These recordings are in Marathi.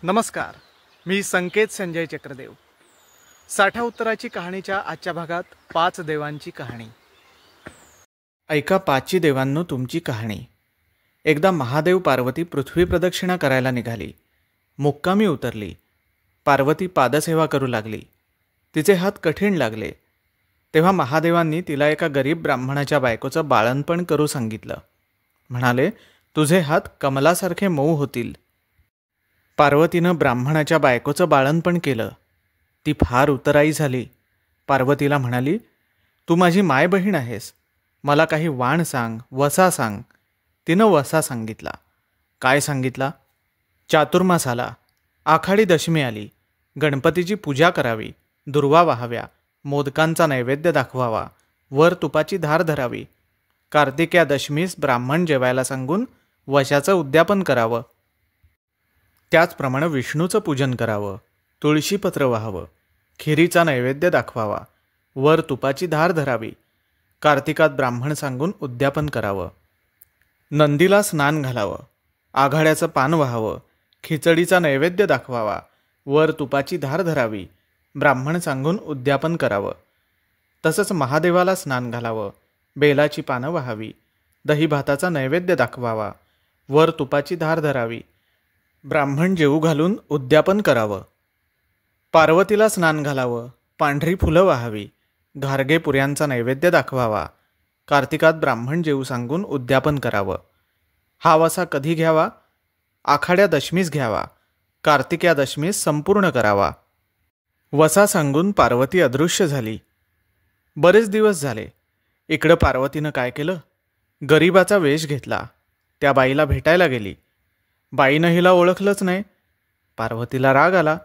नमस्कार, मी संकेत संजय चक्रदेव। साठा उत्तराची कहाणीच्या आजच्या भागात 5 देवांची कहाणी। ऐका पाची देवांनो तुमची कहाणी। एकदा महादेव पार्वती पृथ्वी प्रदक्षिणा करायला निघाली। मुक्कामी उतरली। पार्वती पादसेवा करू लागली। तिचे हात कठीण लागले। तेव्हा महादेवांनी तिला एका गरीब ब्राह्मणाच्या बायकोचं बाळंतपण करू सांगितलं। म्हणाले, तुझे हात कमलासारखे मऊ होतील। पार्वतीनं ब्राह्मणाच्या बायकोचं बाळंतपण केलं। ती फार उतराई झाली। पार्वतीला म्हणाली, तू माझी माय बहीण आहेस, मला काही वाण सांग, वसा सांग। तिनं वसा सांगितला। काय सांगितला? चातुर्मास आला, आखाडी दशमी आली, गणपतीची पूजा करावी, दुर्वा वाहाव्या, मोदकांचा नैवेद्य दाखवावा, वर तुपाची धार धरावी, कार्तिक्या दशमीस ब्राह्मण जेवायला सांगून वशाचं उद्यापन करावं, त्याचप्रमाणे विष्णूचं पूजन करावं, तुळशीपत्र वाहावं, खिरीचा नैवेद्य दाखवावा, वर तुपाची धार धरावी, कार्तिकात ब्राह्मण सांगून उद्यापन करावं, नंदीला स्नान घालावं, आघाड्याचं पान वाहावं, खिचडीचा नैवेद्य दाखवावा, वर तुपाची धार धरावी, ब्राह्मण सांगून उद्यापन करावं, तसंच महादेवाला स्नान घालावं, बेलाची पानं वाहावी, दही भाताचा नैवेद्य दाखवावा, वर तुपाची धार धरावी, ब्राह्मण जेवू घालून उद्यापन करावं, पार्वतीला स्नान घालावं, पांढरी फुलं वाहावी, घारगे पुऱ्यांचा नैवेद्य दाखवावा, कार्तिकात ब्राह्मण जेवू सांगून उद्यापन करावं। हा वसा कधी घ्यावा? आखाड्या दशमीस घ्यावा, कार्तिक्या दशमीस संपूर्ण करावा। वसा सांगून पार्वती अदृश्य झाली। बरेच दिवस झाले। इकडं पार्वतीनं काय केलं? गरीबाचा वेश घेतला, त्या बाईला भेटायला गेली। बाईनं हिला ओळखलंच नाही। पार्वतीला राग आला।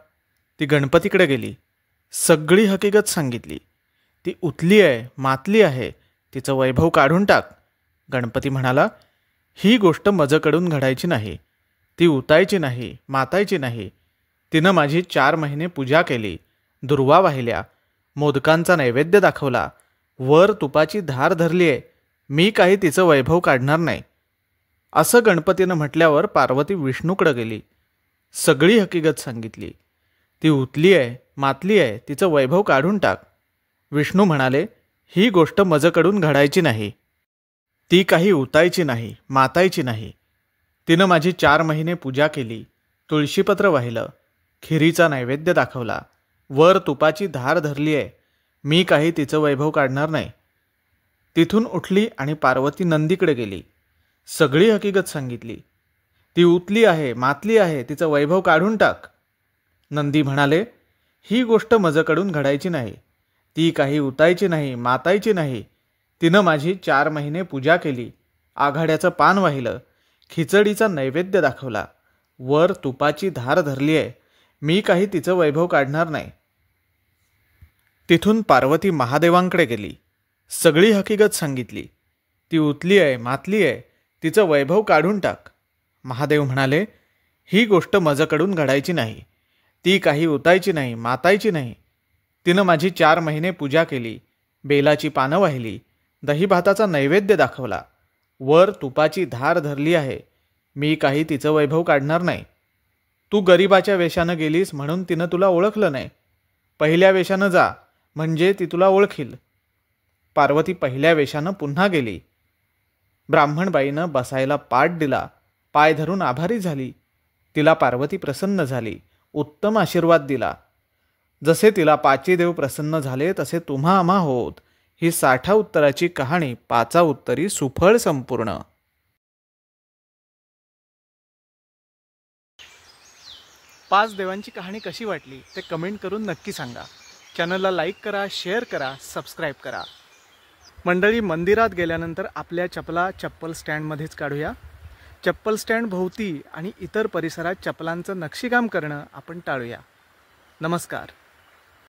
ती गणपतीकडे गेली, सगळी हकीकत सांगितली। ती उतली आहे, मातली आहे, तिचं वैभव काढून टाक। गणपती म्हणाला, ही गोष्ट मजकडून घडायची नाही, ती उतायची नाही, मातायची नाही। तिनं माझी 4 महिने पूजा केली, दुर्वा वाहिल्या, मोदकांचा नैवेद्य दाखवला, वर तुपाची धार धरली आहे, मी काही तिचं वैभव काढणार नाही। असं गणपतीनं म्हटल्यावर पार्वती विष्णूकडे गेली, सगळी हकीकत सांगितली। ती उतली आहे, मातली आहे, तिचं वैभव काढून टाक। विष्णू म्हणाले, ही गोष्ट मजकडून घडायची नाही, ती काही उतायची नाही, मातायची नाही। तिनं माझी 4 महिने पूजा केली, तुळशीपत्र वाहिलं, खिरीचा नैवेद्य दाखवला, वर तुपाची धार धरली आहे, मी काही तिचं वैभव काढणार नाही। तिथून उठली आणि पार्वती नंदीकडे गेली, सगळी हकीकत सांगितली। ती उतली आहे, मातली आहे, तिचं वैभव काढून टाक। नंदी म्हणाले, ही गोष्ट मजकडून घडायची नाही, ती काही उतायची नाही, मातायची नाही। तिनं माझी 4 महिने पूजा केली, आघाड्याचं पान वाहिलं, खिचडीचा नैवेद्य दाखवला, वर तुपाची धार धरली आहे, मी काही तिचं वैभव काढणार नाही। तिथून पार्वती महादेवांकडे गेली, सगळी हकीकत सांगितली। ती उतली आहे, मातली आहे, तिचं वैभव काढून टाक। महादेव म्हणाले, ही गोष्ट मजकडून घडायची नाही, ती काही उतायची नाही, मातायची नाही। तिनं माझी 4 महिने पूजा केली, बेलाची पानं वाहिली, दही भाताचा नैवेद्य दाखवला, वर तुपाची धार धरली आहे, मी काही तिचं वैभव काढणार नाही। तू गरीबाच्या वेशानं गेलीस म्हणून तिनं तुला ओळखलं नाही, पहिल्या वेशानं जा म्हणजे ती तुला ओळखील। पार्वती पहिल्या वेशानं पुन्हा गेली। ब्राह्मणबाईनं बसायला पाट दिला, पाय धरून आभारी झाली। तिला पार्वती प्रसन्न झाली, उत्तम आशीर्वाद दिला। जसे तिला 5 देव प्रसन्न झाले तसे तुम्हा आम्हा होत। ही साठा उत्तराची कहाणी 5 उत्तरी सुफळ संपूर्ण। 5 देवांची कहाणी कशी वाटली ते कमेंट करून नक्की सांगा। चॅनलला लाईक करा, शेअर करा, सबस्क्राईब करा। मंडळी, मंदिरात गेल्यानंतर आपल्या चपला चप्पल स्टँडमध्येच काढूया। चप्पल स्टँड भोवती आणि इतर परिसरात चपलांचं नक्षीकाम करणं आपण टाळूया। नमस्कार।